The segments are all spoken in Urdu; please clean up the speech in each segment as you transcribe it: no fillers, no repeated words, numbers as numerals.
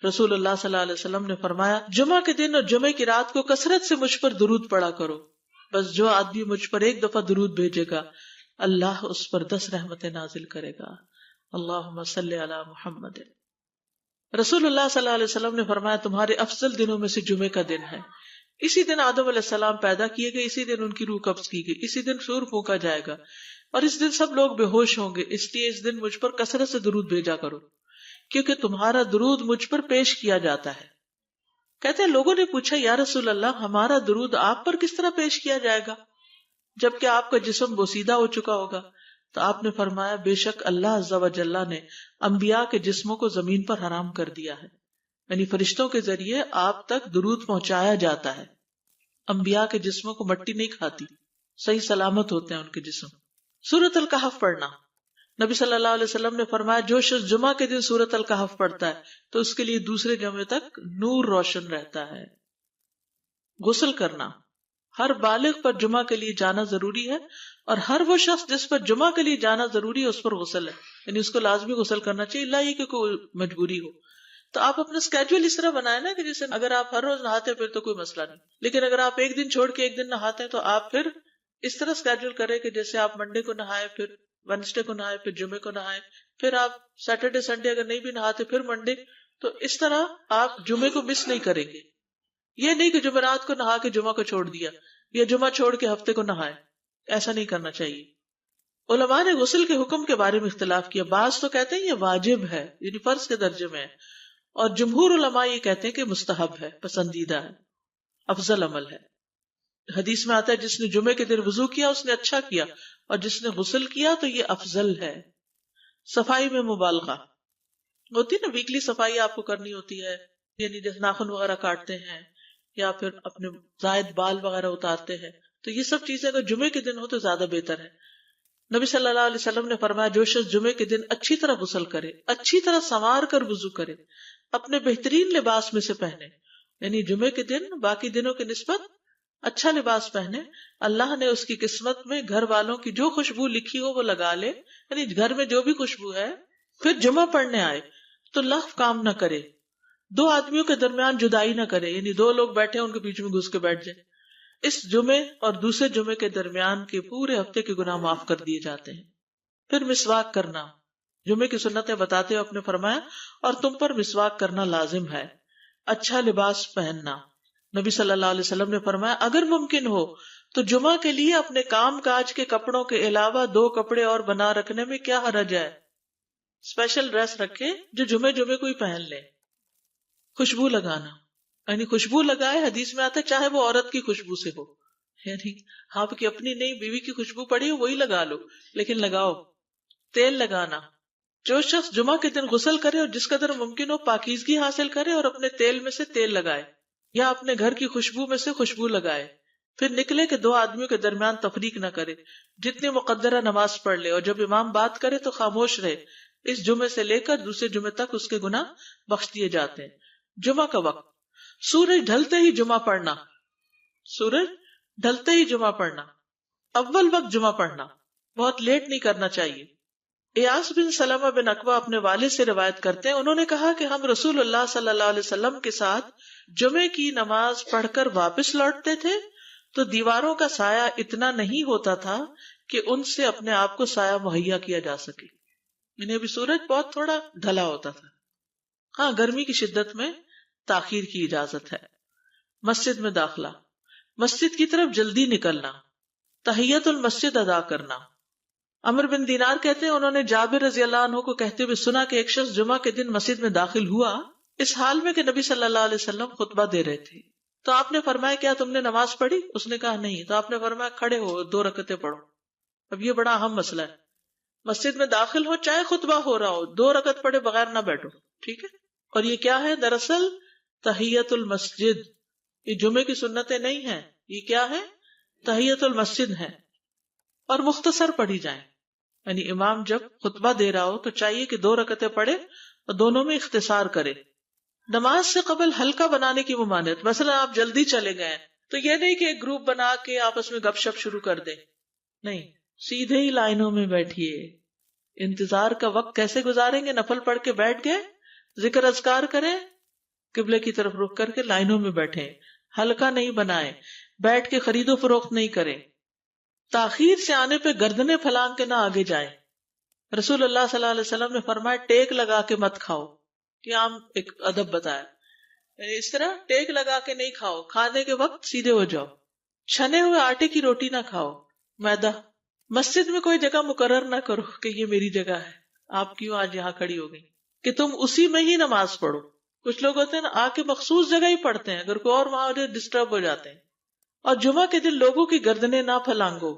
رسول اللہ صلی اللہ علیہ وسلم نے فرمایا جمعہ کے دن اور جمعے کی رات کو کثرت سے مجھ پر درود پڑا کرو، بس جو آدمی مجھ پر ایک دفعہ درود بھیجے گا اللہ اس پر 10 رحمتیں نازل کرے گا. اللہم صلی علی محمد. رسول اللہ صلی اللہ علیہ وسلم نے فرمایا تمہارے افضل دنوں میں سے جمعے کا دن ہے. اسی دن آدم علیہ السلام پیدا کیے گئے، اسی دن ان کی روح قبض کی گئی، اسی دن سور پھونکا جائے گا اور اس دن سب لوگ بے ہوش ہوں گے. اس لیے اس دن مجھ پر کثرت سے درود بھیجا کرو کیونکہ تمہارا درود مجھ پر پیش کیا جاتا ہے. کہتے ہیں لوگوں نے پوچھا یا رسول اللہ ہمارا درود آپ پر کس طرح پیش کیا جائے گا جبکہ آپ کا جسم بوسیدہ ہو چکا ہوگا؟ تو آپ نے فرمایا بے شک اللہ عز و جل نے انبیاء کے جسموں کو زمین پر حرام کر دیا ہے، یعنی فرشتوں کے ذریعے آپ تک درود پہنچایا جاتا ہے. انبیاء کے جسموں کو مٹی نہیں کھاتی، صحیح سلامت ہوتے ہیں ان کے جسم. سورۃ الکہف پڑھنا، نبی صلی اللہ علیہ وسلم نے فرمایا جو شخص جمعہ کے دن سورۃ الکہف پڑھتا ہے تو اس کے لیے دوسرے جمعے تک نور روشن رہتا ہے. غسل کرنا، ہر بالغ پر جمعہ کے لیے جانا ضروری ہے اور ہر وہ شخص جس پر جمعہ کے لیے جانا ضروری ہے اس پر غسل ہے، یعنی اس کو لازمی غسل کرنا چاہیے، اللہ یہ کہ کوئی مجبوری ہو. تو آپ اپنا اسکیجول اس طرح بنائیں نا کہ جیسے اگر آپ ہر روز نہاتے ہیں پھر تو کوئی مسئلہ نہیں، لیکن اگر آپ ایک دن چھوڑ کے ایک دن نہاتے ہیں تو آپ پھر اس طرح اسکیجول کریں کہ جیسے آپ منڈے کو نہائے، پھر وینسڈے کو نہائے، پھر جمعے کو نہائے، پھر آپ سیٹرڈے سنڈے اگر نہیں بھی نہاتے پھر منڈے. تو اس طرح آپ جمعے کو مس نہیں کریں گے. یہ نہیں کہ جمعرات کو نہا کے جمعہ کو چھوڑ دیا یا جمعہ چھوڑ کے ہفتے کو نہائے، ایسا نہیں کرنا چاہیے. علماء نے غسل کے حکم کے بارے میں اختلاف کیا. بعض تو کہتے ہیں یہ واجب ہے، یعنی فرض کے درجے میں ہے، اور جمہور علماء یہ کہتے ہیں کہ مستحب ہے، پسندیدہ ہے، افضل عمل ہے. حدیث میں آتا ہے جس نے جمعے کے دن وضو کیا اس نے اچھا کیا اور جس نے غسل کیا تو یہ افضل ہے. صفائی میں مبالغہ ہوتی نا، ویکلی صفائی آپ کو کرنی ہوتی ہے، یعنی جیسے ناخن وغیرہ کاٹتے ہیں یا پھر اپنے زائد بال وغیرہ اتارتے ہیں، تو یہ سب چیزیں اگر جمعے کے دن ہو تو زیادہ بہتر ہے. نبی صلی اللہ علیہ وسلم نے فرمایا جو شخص جمعے کے دن اچھی طرح غسل کرے، اچھی طرح سنوار کر وضو کرے، اپنے بہترین لباس میں سے پہنے، یعنی جمعے کے دن باقی دنوں کی نسبت اچھا لباس پہنے، اللہ نے اس کی قسمت میں گھر والوں کی جو خوشبو لکھی ہو وہ لگا لے، یعنی گھر میں جو بھی خوشبو ہے. پھر جمعہ پڑھنے آئے تو لغو کام نہ کرے، 2 آدمیوں کے درمیان جدائی نہ کرے، یعنی 2 لوگ بیٹھے ان کے بیچ میں گھس کے بیٹھ جائے. اس جمعے اور دوسرے جمعے کے درمیان کے پورے ہفتے کے گناہ معاف کر دیے جاتے ہیں. پھر مسواک کرنا، جمعے کی سنتیں بتاتے ہوئے آپ نے فرمایا اور تم پر مسواک کرنا لازم ہے. اچھا لباس پہننا، نبی صلی اللہ علیہ وسلم نے فرمایا اگر ممکن ہو تو جمعہ کے لیے اپنے کام کاج کے کپڑوں کے علاوہ 2 کپڑے اور بنا رکھنے میں کیا حرج ہے. اسپیشل ڈریس رکھے جو جمعے کو ہی پہن لے. خوشبو لگانا، یعنی خوشبو لگائے، حدیث میں آتا ہے چاہے وہ عورت کی خوشبو سے ہو، یعنی آپ کی اپنی نہیں، بیوی کی خوشبو پڑی ہو وہی لگا لو، لیکن لگاؤ. تیل لگانا، جو شخص جمعہ کے دن غسل کرے اور جس قدر ممکن ہو پاکیزگی حاصل کرے اور اپنے تیل میں سے تیل لگائے یا اپنے گھر کی خوشبو میں سے خوشبو لگائے. پھر نکلے کہ 2 آدمیوں کے درمیان تفریق نہ کرے، جتنی مقدرہ نماز پڑھ لے اور جب امام بات کرے تو خاموش رہے. اس جمعے سے لے کر دوسرے جمعے تک اس کے گناہ بخش دیے جاتے ہیں. جمعہ کا وقت، سورج ڈھلتے ہی جمعہ پڑھنا، سورج ڈھلتے ہی جمعہ پڑھنا، اول وقت جمعہ پڑھنا، بہت لیٹ نہیں کرنا چاہیے. ایاس بن سلمہ بن اکوع اپنے والد سے روایت کرتے ہیں، انہوں نے کہا کہ ہم رسول اللہ صلی اللہ علیہ وسلم کے ساتھ جمعے کی نماز پڑھ کر واپس لوٹتے تھے تو دیواروں کا سایہ اتنا نہیں ہوتا تھا کہ ان سے اپنے آپ کو سایہ مہیا کیا جا سکے، یعنی ابھی سورج بہت تھوڑا ڈھلا ہوتا تھا. ہاں گرمی کی شدت میں تاخیر کی اجازت ہے. مسجد میں داخلہ، مسجد کی طرف جلدی نکلنا، تحیت المسجد ادا کرنا. عمر بن دینار کہتے ہیں انہوں نے جابر رضی اللہ عنہ کو کہتے ہوئے سنا کہ ایک شخص جمعہ کے دن مسجد میں داخل ہوا اس حال میں کہ نبی صلی اللہ علیہ وسلم خطبہ دے رہے تھے. تو آپ نے فرمایا کیا تم نے نماز پڑھی؟ اس نے کہا نہیں. تو آپ نے فرمایا کھڑے ہو 2 رکعتیں پڑھو. اب یہ بڑا اہم مسئلہ ہے، مسجد میں داخل ہو چاہے خطبہ ہو رہا ہو 2 رکعت پڑھے بغیر نہ بیٹھو، ٹھیک ہے. اور یہ کیا ہے؟ دراصل تحیت المسجد، یہ جمعے کی سنتیں نہیں ہیں، یہ کیا ہے؟ تحیت المسجد ہے. اور مختصر پڑھی جائیں، یعنی امام جب خطبہ دے رہا ہو تو چاہیے کہ 2 رکعتیں پڑھے اور دونوں میں اختصار کرے. نماز سے قبل ہلکا بنانے کی ممانعت، مثلا آپ جلدی چلے گئے تو یہ نہیں کہ ایک گروپ بنا کے آپس میں گپ شپ شروع کر دیں، نہیں، سیدھے ہی لائنوں میں بیٹھیے. انتظار کا وقت کیسے گزاریں گے؟ نفل پڑھ کے بیٹھ گئے، ذکر اذکار کریں، قبلے کی طرف رخ کر کے لائنوں میں بیٹھیں، حلقہ نہیں بنائیں، بیٹھ کے خرید و فروخت نہیں کریں، تاخیر سے آنے پہ گردنیں پھلانگ کے نہ آگے جائیں۔ رسول اللہ صلی اللہ علیہ وسلم نے فرمایا ٹیک لگا کے مت کھاؤ، یہ عام ایک ادب بتایا، یعنی اس طرح ٹیک لگا کے نہیں کھاؤ، کھانے کے وقت سیدھے ہو جاؤ۔ چھنے ہوئے آٹے کی روٹی نہ کھاؤ، میدا۔ مسجد میں کوئی جگہ مقرر نہ کرو کہ یہ میری جگہ ہے، آپ کیوں آج یہاں کھڑی ہو گئی، کہ تم اسی میں ہی نماز پڑھو۔ کچھ لوگ ہوتے ہیں نا آ کے مخصوص جگہ ہی پڑھتے ہیں، اگر کوئی اور وہاں ہو جائے ڈسٹرب ہو جاتے ہیں۔ اور جمعہ کے دن لوگوں کی گردنیں نہ پھلانگو،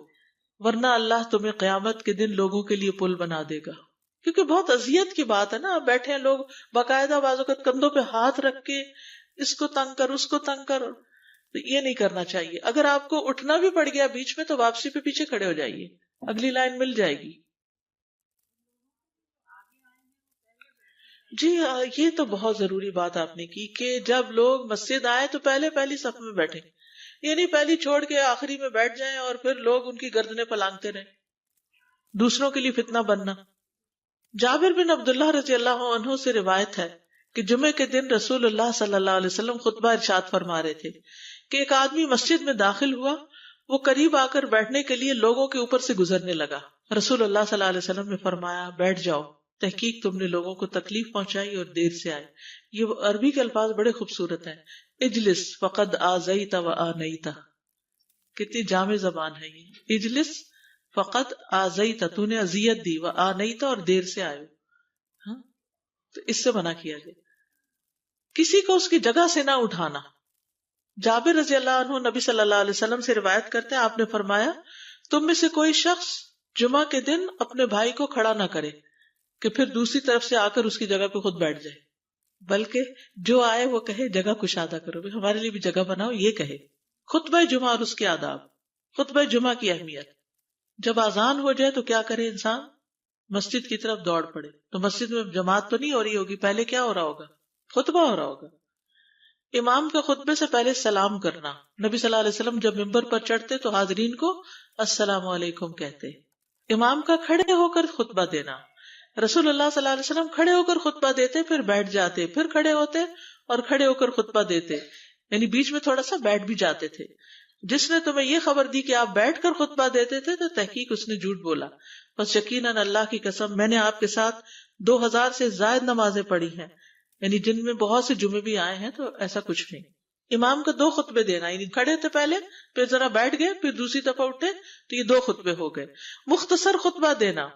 ورنہ اللہ تمہیں قیامت کے دن لوگوں کے لیے پل بنا دے گا۔ کیونکہ بہت اذیت کی بات ہے نا، بیٹھے ہیں لوگ باقاعدہ بعض اوقات کندھوں پہ ہاتھ رکھ کے اس کو تنگ کر اس کو تنگ کر، تو یہ نہیں کرنا چاہیے۔ اگر آپ کو اٹھنا بھی پڑ گیا بیچ میں تو واپسی پہ پیچھے کھڑے ہو جائیے، اگلی لائن مل جائے گی۔ جی یہ تو بہت ضروری بات آپ نے کی کہ جب لوگ مسجد آئے تو پہلی صف میں بیٹھے، یہ نہیں پہلی چھوڑ کے آخری میں بیٹھ جائیں اور پھر لوگ ان کی گردنیں پلانگتے رہیں، دوسروں کے لیے فتنہ بننا۔ جابر بن عبداللہ رضی اللہ عنہ سے روایت ہے کہ جمعے کے دن رسول اللہ صلی اللہ علیہ وسلم خطبہ ارشاد فرما رہے تھے کہ ایک آدمی مسجد میں داخل ہوا، وہ قریب آ کر بیٹھنے کے لیے لوگوں کے اوپر سے گزرنے لگا۔ رسول اللہ صلی اللہ علیہ وسلم نے فرمایا بیٹھ جاؤ، تحقیق تم نے لوگوں کو تکلیف پہنچائی اور دیر سے آئے۔ یہ عربی کے الفاظ بڑے خوبصورت ہیں، اجلس فقد آذیت و آنیت، کتنی جامع زبان ہے یہ، اجلس فقط آذیت، تو نے اذیت دی، و آنیت اور دیر سے آئے، ہاں تو اس سے منع کیا گیا۔ کسی کو اس کی جگہ سے نہ اٹھانا۔ جابر رضی اللہ عنہ نبی صلی اللہ علیہ وسلم سے روایت کرتے ہیں، آپ نے فرمایا تم میں سے کوئی شخص جمعہ کے دن اپنے بھائی کو کھڑا نہ کرے کہ پھر دوسری طرف سے آ کر اس کی جگہ پہ خود بیٹھ جائے، بلکہ جو آئے وہ کہے جگہ کشادہ کرو، ہمارے لیے بھی جگہ بناؤ، یہ کہے۔ خطبہ جمعہ اور اس کے آداب۔ خطبہ جمعہ کی اہمیت، جب اذان ہو جائے تو کیا کرے انسان؟ مسجد کی طرف دوڑ پڑے۔ تو مسجد میں جماعت تو نہیں ہو رہی ہوگی، پہلے کیا ہو رہا ہوگا؟ خطبہ ہو رہا ہوگا۔ امام کا خطبے سے پہلے سلام کرنا۔ نبی صلی اللہ علیہ وسلم جب ممبر پر چڑھتے تو حاضرین کو السلام علیکم کہتے۔ امام کا کھڑے ہو کر خطبہ دینا۔ رسول اللہ صلی اللہ علیہ وسلم کھڑے ہو کر خطبہ دیتے، پھر بیٹھ جاتے، پھر کھڑے ہوتے اور کھڑے ہو کر خطبہ دیتے، یعنی بیچ میں تھوڑا سا بیٹھ بھی جاتے تھے۔ جس نے تمہیں یہ خبر دی کہ آپ بیٹھ کر خطبہ دیتے تھے تو تحقیق اس نے جھوٹ بولا، بس یقیناً اللہ کی قسم میں نے آپ کے ساتھ 2000 سے زائد نمازیں پڑھی ہیں، یعنی جن میں بہت سے جمعے بھی آئے ہیں، تو ایسا کچھ نہیں۔ امام کا 2 خطبے دینا، یعنی کھڑے تھے پہلے، پھر ذرا بیٹھ گئے، پھر دوسری دفعہ اٹھے تو یہ 2 خطبے ہو گئے۔ مختصر خطبہ دینا۔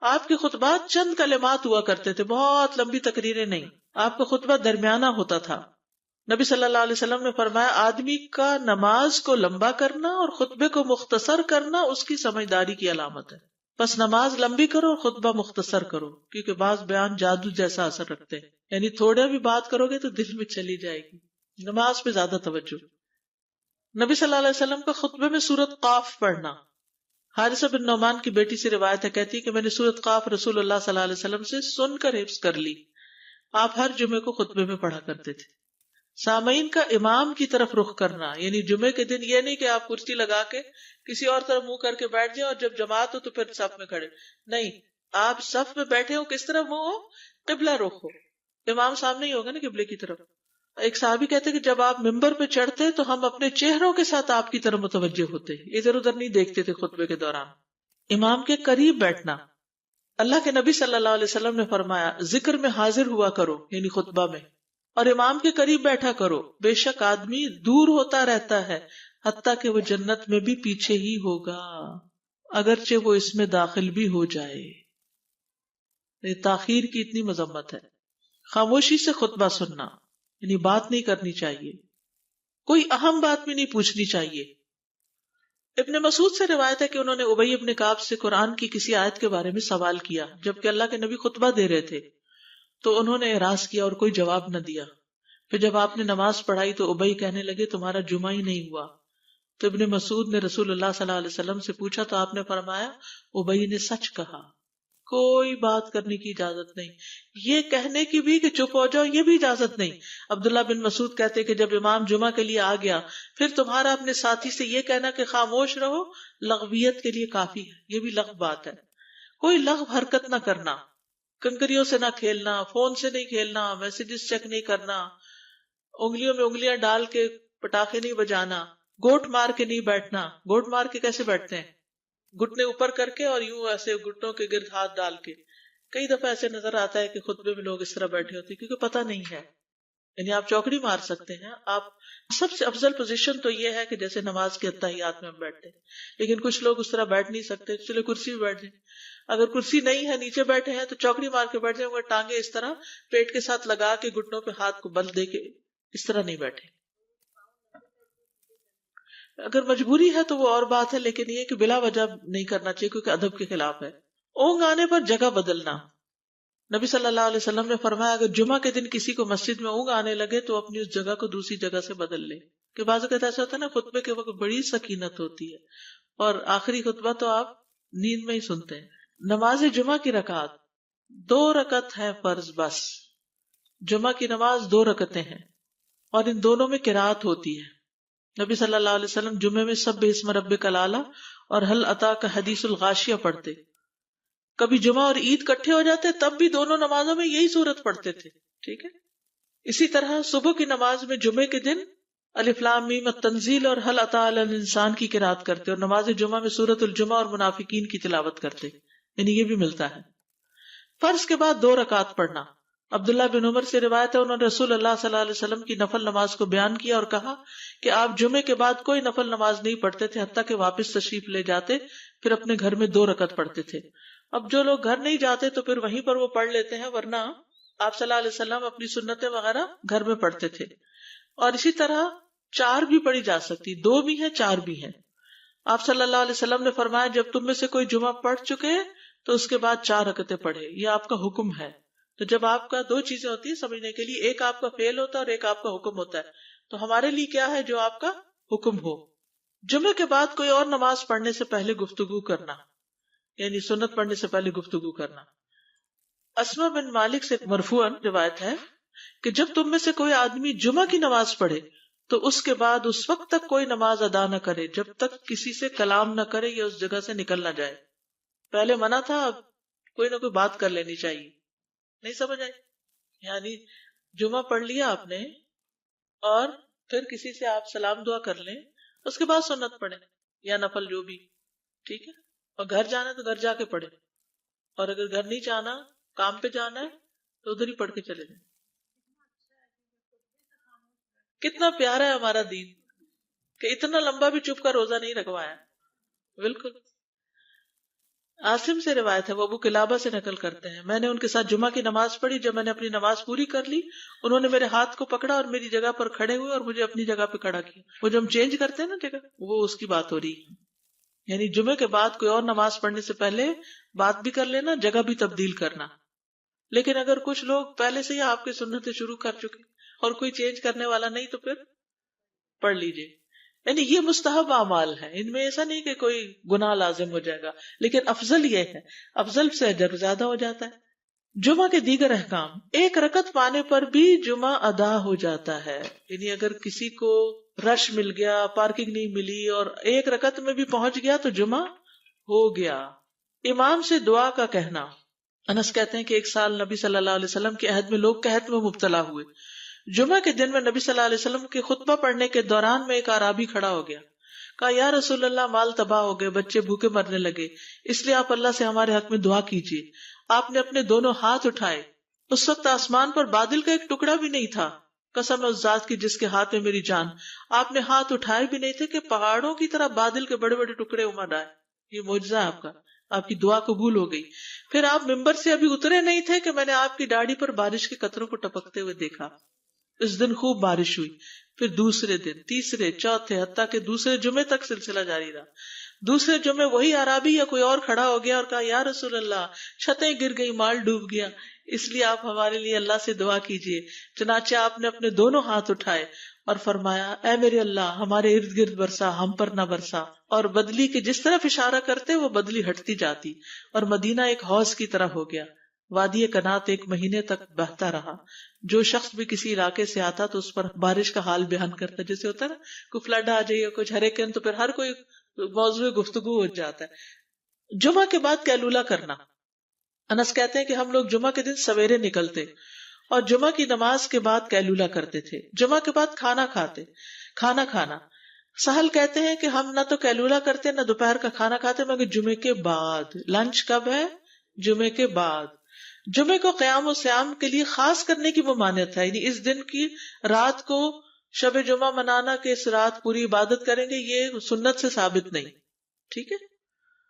آپ کے خطبات چند کلمات ہوا کرتے تھے، بہت لمبی تقریریں نہیں، آپ کا خطبہ درمیانہ ہوتا تھا۔ نبی صلی اللہ علیہ وسلم نے فرمایا آدمی کا نماز کو لمبا کرنا اور خطبے کو مختصر کرنا اس کی سمجھداری کی علامت ہے۔ بس نماز لمبی کرو اور خطبہ مختصر کرو، کیونکہ بعض بیان جادو جیسا اثر رکھتے ہیں، یعنی تھوڑا بھی بات کرو گے تو دل میں چلی جائے گی۔ نماز پہ زیادہ توجہ۔ نبی صلی اللہ علیہ وسلم کا خطبے میں سورۃ قاف پڑھنا۔ حارثہ بن نعمان کی بیٹی سے روایت ہے، کہتی ہے کہ میں نے سورۃ قاف رسول اللہ صلی اللہ علیہ وسلم سے سن کر حفظ کر لی۔ آپ ہر جمعے کو خطبے میں پڑھا کرتے تھے۔ سامعین کا امام کی طرف رخ کرنا، یعنی جمعے کے دن یہ نہیں کہ آپ کرسی لگا کے کسی اور طرف منہ کر کے بیٹھ جائیں اور جب جماعت ہو تو پھر صف میں کھڑے، نہیں، آپ صف میں بیٹھے ہو، کس طرف منہ ہو؟ قبلہ رخ ہو، امام سامنے ہی ہوگا نا قبلے کی طرف۔ ایک صحابی کہتے کہ جب آپ ممبر پہ چڑھتے تو ہم اپنے چہروں کے ساتھ آپ کی طرف متوجہ ہوتے، ادھر ادھر نہیں دیکھتے تھے خطبے کے دوران۔ امام کے قریب بیٹھنا۔ اللہ کے نبی صلی اللہ علیہ وسلم نے فرمایا ذکر میں حاضر ہوا کرو، یعنی خطبہ میں، اور امام کے قریب بیٹھا کرو، بے شک آدمی دور ہوتا رہتا ہے حتیٰ کہ وہ جنت میں بھی پیچھے ہی ہوگا اگرچہ وہ اس میں داخل بھی ہو جائے۔ یہ تاخیر کی اتنی مذمت ہے۔ خاموشی سے خطبہ سننا، یعنی بات نہیں کرنی چاہیے، کوئی اہم بات بھی نہیں پوچھنی چاہیے۔ ابن مسعود سے روایت ہے کہ انہوں نے ابی ابن کعب سے قرآن کی کسی آیت کے بارے میں سوال کیا جبکہ اللہ کے نبی خطبہ دے رہے تھے، تو انہوں نے اعراض کیا اور کوئی جواب نہ دیا۔ پھر جب آپ نے نماز پڑھائی تو ابی کہنے لگے تمہارا جمعہ ہی نہیں ہوا۔ تو ابن مسعود نے رسول اللہ صلی اللہ علیہ وسلم سے پوچھا تو آپ نے فرمایا ابی نے سچ کہا، کوئی بات کرنے کی اجازت نہیں، یہ کہنے کی بھی کہ چپ ہو جاؤ یہ بھی اجازت نہیں۔ عبداللہ بن مسعود کہتے کہ جب امام جمعہ کے لیے آ گیا پھر تمہارا اپنے ساتھی سے یہ کہنا کہ خاموش رہو لغویت کے لیے کافی ہے، یہ بھی لغو بات ہے۔ کوئی لغو حرکت نہ کرنا، کنکریوں سے نہ کھیلنا، فون سے نہیں کھیلنا، میسیجز چیک نہیں کرنا، انگلیوں میں انگلیاں ڈال کے پٹاخے نہیں بجانا، گوٹ مار کے نہیں بیٹھنا. گوٹ مار کے کیسے بیٹھتے ہیں؟ گھٹنے اوپر کر کے اور یوں ایسے گھٹنوں کے گرد ہاتھ ڈال کے. کئی دفعہ ایسے نظر آتا ہے کہ خطبے میں لوگ اس طرح بیٹھے ہوتے ہیں کیونکہ پتہ نہیں ہے. یعنی آپ چوکڑی مار سکتے ہیں. آپ سب سے افضل پوزیشن تو یہ ہے کہ جیسے نماز کے اتحیات میں ہم بیٹھتے ہیں، لیکن کچھ لوگ اس طرح بیٹھ نہیں سکتے، چلے کرسی میں بیٹھ جائیں. اگر کرسی نہیں ہے، نیچے بیٹھے ہیں تو چوکڑی مار کے بیٹھ جائیں، مگر ٹانگیں اس طرح پیٹ کے ساتھ لگا کے گھٹنوں پہ ہاتھ کو بل دے کے اس طرح نہیں بیٹھے. اگر مجبوری ہے تو وہ اور بات ہے، لیکن یہ کہ بلا وجہ نہیں کرنا چاہیے کیونکہ ادب کے خلاف ہے. اونگ آنے پر جگہ بدلنا. نبی صلی اللہ علیہ وسلم نے فرمایا اگر جمعہ کے دن کسی کو مسجد میں اونگ آنے لگے تو اپنی اس جگہ کو دوسری جگہ سے بدل لے. کہ بعض اوقات ایسا ہوتا ہے نا، خطبے کے وقت بڑی سکینت ہوتی ہے اور آخری خطبہ تو آپ نیند میں ہی سنتے ہیں. نماز جمعہ کی رکعت 2 رکعت ہے فرض بس. جمعہ کی نماز 2 رکعتیں ہیں اور ان دونوں میں قرات ہوتی ہے. نبی صلی اللہ علیہ وسلم جمعے میں سبح اسم ربک الاعلی اور هل اتاک حدیث الغاشیہ پڑھتے. کبھی جمعہ اور عید کٹھے ہو جاتے تب بھی دونوں نمازوں میں یہی سورت پڑھتے تھے. ٹھیک ہے. اسی طرح صبح کی نماز میں جمعے کے دن الف لام میم التنزیل اور هل اتی علی الانسان کی قرات کرتے اور نماز جمعہ میں سورۃ الجمعہ اور منافقین کی تلاوت کرتے. یعنی یہ بھی ملتا ہے. فرض کے بعد 2 رکعت پڑھنا. عبداللہ بن عمر سے روایت ہے انہوں نے رسول اللہ صلی اللہ علیہ وسلم کی نفل نماز کو بیان کیا اور کہا کہ آپ جمعے کے بعد کوئی نفل نماز نہیں پڑھتے تھے حتیٰ کہ واپس تشریف لے جاتے پھر اپنے گھر میں 2 رکعت پڑھتے تھے. اب جو لوگ گھر نہیں جاتے تو پھر وہیں پر وہ پڑھ لیتے ہیں، ورنہ آپ صلی اللہ علیہ وسلم اپنی سنتیں وغیرہ گھر میں پڑھتے تھے. اور اسی طرح 4 بھی پڑھی جا سکتی، 2 بھی ہیں 4 بھی ہیں. آپ صلی اللہ علیہ وسلم نے فرمایا جب تم میں سے کوئی جمعہ پڑھ چکے تو اس کے بعد 4 رکعتیں پڑھے. یہ آپ کا حکم ہے. تو جب آپ کا 2 چیزیں ہوتی ہیں سمجھنے کے لیے، ایک آپ کا فعل ہوتا ہے اور ایک آپ کا حکم ہوتا ہے. تو ہمارے لیے کیا ہے؟ جو آپ کا حکم ہو. جمعے کے بعد کوئی اور نماز پڑھنے سے پہلے گفتگو کرنا، یعنی سنت پڑھنے سے پہلے گفتگو کرنا. اسما بن مالک سے مرفوعاً روایت ہے کہ جب تم میں سے کوئی آدمی جمعہ کی نماز پڑھے تو اس کے بعد اس وقت تک کوئی نماز ادا نہ کرے جب تک کسی سے کلام نہ کرے یا اس جگہ سے نکل نہ جائے. پہلے منع تھا، اب کوئی نہ کوئی بات کر لینی چاہیے. نہیں سمجھ آئی؟ یعنی جمعہ پڑھ لیا آپ نے اور پھر کسی سے آپ سلام دعا کر لیں، اس کے بعد سنت پڑھیں یا نفل جو بھی. ٹھیک ہے. اور گھر جانا ہے تو گھر جا کے پڑھیں، اور اگر گھر نہیں جانا، کام پہ جانا ہے تو ادھر ہی پڑھ کے چلے جائیں. کتنا پیارا ہے ہمارا دین کہ اتنا لمبا بھی چپ کا روزہ نہیں رکھوایا. بالکل. عاصم سے روایت ہے، وہ ابو قلابہ سے نقل کرتے ہیں، میں نے ان کے ساتھ جمعہ کی نماز پڑھی. جب میں نے اپنی نماز پوری کر لی انہوں نے میرے ہاتھ کو پکڑا اور میری جگہ پر کھڑے ہوئے اور مجھے اپنی جگہ پہ کھڑا کیا. وہ جو ہم چینج کرتے ہیں نا جگہ، وہ اس کی بات ہو رہی ہے. یعنی جمعے کے بعد کوئی اور نماز پڑھنے سے پہلے بات بھی کر لینا، جگہ بھی تبدیل کرنا. لیکن اگر کچھ لوگ پہلے سے ہی آپ کی سنتیں شروع کر چکے اور کوئی چینج کرنے والا نہیں تو پھر پڑھ لیجئے. یعنی یہ مستحب اعمال ہے، ان میں ایسا نہیں کہ کوئی گناہ لازم ہو جائے گا، لیکن افضل یہ ہے، افضل سے اجر زیادہ ہو جاتا ہے. جمعہ کے دیگر احکام. 1 رکعت پانے پر بھی جمعہ ادا ہو جاتا ہے. یعنی اگر کسی کو رش مل گیا، پارکنگ نہیں ملی اور 1 رکعت میں بھی پہنچ گیا تو جمعہ ہو گیا. امام سے دعا کا کہنا. انس کہتے ہیں کہ ایک سال نبی صلی اللہ علیہ وسلم کے عہد میں لوگ قحط میں مبتلا ہوئے. جمعہ کے دن میں نبی صلی اللہ علیہ وسلم کے خطبہ پڑھنے کے دوران میں ایک اعرابی کھڑا ہو گیا. کہا یا رسول اللہ، مال تباہ ہو گئے، بچے بھوکے مرنے لگے، اس لیے آپ اللہ سے ہمارے حق میں دعا کیجیے. آپ نے اپنے دونوں ہاتھ اٹھائے. اس وقت آسمان پر بادل کا ایک ٹکڑا بھی نہیں تھا. قسم ہے اس ذات کی جس کے ہاتھ میں میری جان، آپ نے ہاتھ اٹھائے بھی نہیں تھے کہ پہاڑوں کی طرح بادل کے بڑے بڑے ٹکڑے امڑ آئے. یہ معجزہ ہے آپ کا، آپ کی دعا قبول ہو گئی. پھر آپ ممبر سے ابھی اترے نہیں تھے کہ میں نے آپ کی داڑھی پر بارش کے قطروں کو ٹپکتے ہوئے دیکھا. اس دن خوب بارش ہوئی. پھر دوسرے دن، تیسرے، چوتھے، حتیٰ کہ دوسرے جمعے تک سلسلہ جاری رہا. دوسرے جمعے وہی عربی یا کوئی اور کھڑا ہو گیا اور کہا یا رسول اللہ، چھتیں گر گئی، مال ڈوب گیا، اس لیے آپ ہمارے لیے اللہ سے دعا کیجیے. چنانچہ آپ نے اپنے دونوں ہاتھ اٹھائے اور فرمایا اے میرے اللہ، ہمارے ارد گرد برسا، ہم پر نہ برسا. اور بدلی کے جس طرف اشارہ کرتے وہ بدلی ہٹتی جاتی اور مدینہ ایک حوض کی طرح ہو گیا. وادی کنات 1 مہینے تک بہتا رہا. جو شخص بھی کسی علاقے سے آتا تو اس پر بارش کا حال بیان کرتا، جیسے ہوتا ہے نا کوئی فلڈ آ جائے یا کچھ ہریکین، تو پھر ہر کوئی موضوع گفتگو ہو جاتا ہے. جمعہ کے بعد قیلولہ کرنا. انس کہتے ہیں کہ ہم لوگ جمعہ کے دن سویرے نکلتے اور جمعہ کی نماز کے بعد قیلولہ کرتے تھے، جمعہ کے بعد کھانا کھانا. سہل کہتے ہیں کہ ہم نہ تو قیلولہ کرتے نہ دوپہر کا کھانا کھاتے مگر جمعے کے بعد. لنچ کب ہے؟ جمعے کے بعد. جمعے کو قیام و سیام کے لیے خاص کرنے کی ممانعت ہے، یعنی اس دن کی رات کو شب جمعہ منانا کہ اس رات پوری عبادت کریں گے، یہ سنت سے ثابت نہیں. ٹھیک ہے.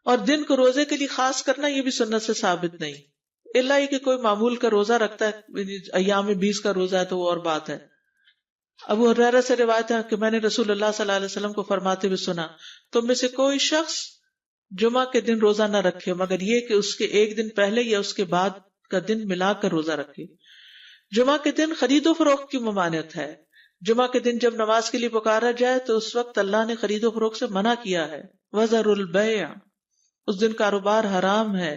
اور دن کو روزے کے لیے خاص کرنا یہ بھی سنت سے ثابت نہیں، الا یہ کہ کوئی معمول کا روزہ رکھتا ہے، ایام 20 کا روزہ ہے تو وہ اور بات ہے. ابو ہریرہ سے روایت ہے کہ میں نے رسول اللہ صلی اللہ علیہ وسلم کو فرماتے ہوئے سنا، تم میں سے کوئی شخص جمعہ کے دن روزہ نہ رکھے مگر یہ کہ اس کے ایک دن پہلے یا اس کے بعد کا دن ملا کر روزہ رکھے. جمعہ کے دن خرید و فروخت کی ممانعت ہے. جمعہ کے دن جب نماز کے لیے پکارا جائے تو اس وقت اللہ نے خرید و فروخت سے منع کیا ہے. وَذَرُوا الْبَيْعَ، اس دن کاروبار حرام ہے.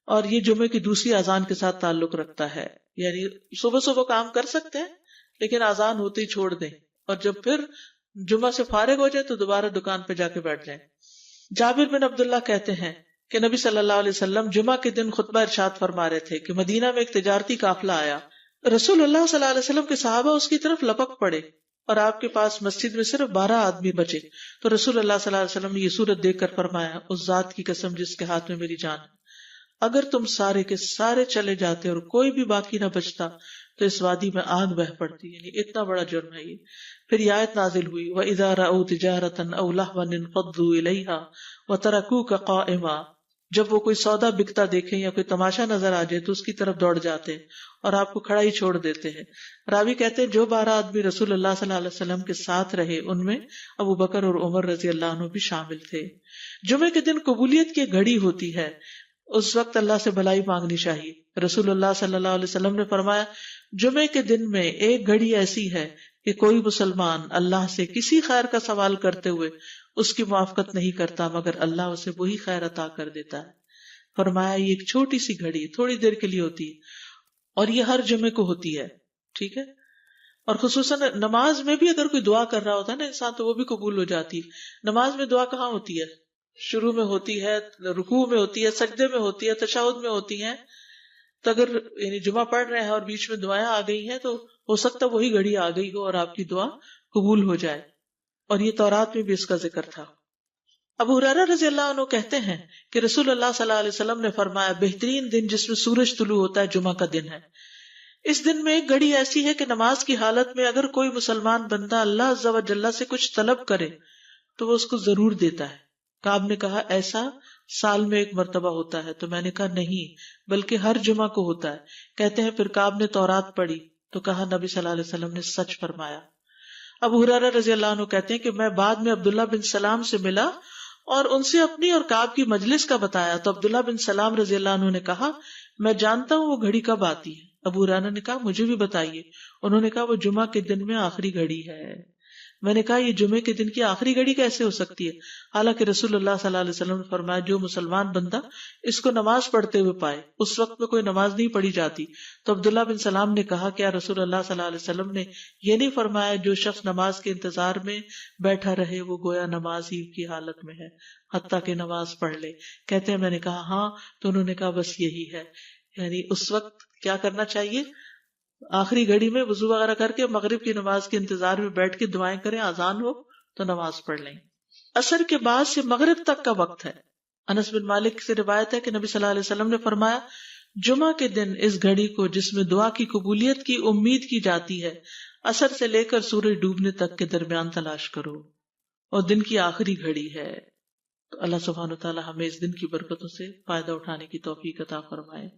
اور یہ جمعے کی دوسری اذان کے ساتھ تعلق رکھتا ہے، یعنی صبح صبح کام کر سکتے ہیں لیکن اذان ہوتے ہی چھوڑ دیں، اور جب پھر جمعہ سے فارغ ہو جائے تو دوبارہ دکان پہ جا کے بیٹھ جائیں. جابر بن عبداللہ کہتے ہیں کہ نبی صلی اللہ علیہ وسلم جمعہ کے دن خطبہ ارشاد فرما رہے تھے کہ مدینہ میں ایک تجارتی قافلہ آیا. رسول اللہ صلی اللہ علیہ وسلم کے صحابہ اس کی طرف لپک پڑے اور آپ کے پاس مسجد میں صرف 12 آدمی بچے. تو رسول اللہ صلی اللہ علیہ وسلم نے یہ صورت دیکھ کر فرمایا، اس ذات کی قسم جس کے ہاتھ میں میری جان ہے، اگر تم سارے کے سارے چلے جاتے اور کوئی بھی باقی نہ بچتا تو اس وادی میں آگ بہ پڑتی. یعنی اتنا بڑا جرم ہے یہ. پھر یہ آیت نازل ہوئی، وَإِذَا رَأَوْا تِجَارَةً أَوْ لَهْوًا انفضوا إِلَيْهَا وَتَرَكُوكَ قَائِمًا، جب وہ کوئی سودا بکتا دیکھیں یا کوئی تماشا نظر آ جائے تو اس کی طرف دوڑ جاتے ہیں اور آپ کو کھڑا ہی چھوڑ دیتے ہیں. راوی کہتے ہیں جو 12 آدمی رسول اللہ صلی اللہ علیہ وسلم کے ساتھ رہے ان میں ابو بکر اور عمر رضی اللہ عنہ بھی شامل تھے. جمعے کے دن قبولیت کی گھڑی ہوتی ہے، اس وقت اللہ سے بھلائی مانگنی چاہیے. رسول اللہ صلی اللہ علیہ وسلم نے فرمایا، جمعے کے دن میں ایک گھڑی ایسی ہے کہ کوئی مسلمان اللہ سے کسی خیر کا سوال کرتے ہوئے اس کی موافقت نہیں کرتا مگر اللہ اسے وہی خیر عطا کر دیتا ہے. فرمایا یہ ایک چھوٹی سی گھڑی تھوڑی دیر کے لیے ہوتی ہے اور یہ ہر جمعے کو ہوتی ہے. ٹھیک ہے. اور خصوصاً نماز میں بھی اگر کوئی دعا کر رہا ہوتا ہے نا انسان تو وہ بھی قبول ہو جاتی ہے. نماز میں دعا کہاں ہوتی ہے؟ شروع میں ہوتی ہے، رکوع میں ہوتی ہے، سجدے میں ہوتی ہے، تشہد میں ہوتی ہیں. تو اگر یعنی جمعہ پڑھ رہے ہیں اور بیچ میں دعائیں آ گئی ہیں تو ہو سکتا وہی گھڑی آ گئی ہو اور آپ کی دعا قبول ہو جائے. اور یہ تورات میں بھی اس کا ذکر تھا. ابو ہریرہ رضی اللہ عنہ کہتے ہیں کہ رسول اللہ صلی اللہ علیہ وسلم نے فرمایا، بہترین دن جس میں سورج طلوع ہوتا ہے جمعہ کا دن ہے. اس دن میں ایک گھڑی ایسی ہے کہ نماز کی حالت میں اگر کوئی مسلمان بندہ اللہ عز و جل سے کچھ طلب کرے تو وہ اس کو ضرور دیتا ہے. کعب نے کہا ایسا سال میں ایک مرتبہ ہوتا ہے؟ تو میں نے کہا نہیں بلکہ ہر جمعہ کو ہوتا ہے. کہتے ہیں پھر کعب نے تورات پڑھی تو کہا نبی صلی اللہ علیہ وسلم نے سچ فرمایا. ابو ہریرہ رضی اللہ عنہ کہتے ہیں کہ میں بعد میں عبداللہ بن سلام سے ملا اور ان سے اپنی اور کعب کی مجلس کا بتایا تو عبداللہ بن سلام رضی اللہ عنہ نے کہا میں جانتا ہوں وہ گھڑی کب آتی ہے. ابو ہریرہ نے کہا مجھے بھی بتائیے. انہوں نے کہا وہ جمعہ کے دن میں آخری گھڑی ہے. میں نے کہا یہ جمعے کے دن کی آخری گھڑی کیسے ہو سکتی ہے، حالانکہ رسول اللہ صلی اللہ علیہ وسلم نے فرمایا جو مسلمان بندہ اس کو نماز پڑھتے ہوئے پائے. اس وقت میں کوئی نماز نہیں پڑھی جاتی. تو عبداللہ بن سلام نے کہا کیا رسول اللہ صلی اللہ علیہ وسلم نے یہ نہیں فرمایا جو شخص نماز کے انتظار میں بیٹھا رہے وہ گویا نماز ہی کی حالت میں ہے حتیٰ کہ نماز پڑھ لے. کہتے ہیں میں نے کہا ہاں. تو انہوں نے کہا بس یہی ہے، یعنی اس وقت کیا کرنا چاہیے، آخری گھڑی میں وضو وغیرہ کر کے مغرب کی نماز کے انتظار میں بیٹھ کے دعائیں کریں، اذان ہو تو نماز پڑھ لیں. عصر کے بعد سے مغرب تک کا وقت ہے. انس بن مالک سے روایت ہے کہ نبی صلی اللہ علیہ وسلم نے فرمایا جمعہ کے دن اس گھڑی کو جس میں دعا کی قبولیت کی امید کی جاتی ہے عصر سے لے کر سورج ڈوبنے تک کے درمیان تلاش کرو اور دن کی آخری گھڑی ہے. تو اللہ سبحانہ و تعالی ہمیں اس دن کی برکتوں سے فائدہ اٹھانے کی توفیق عطا فرمائے.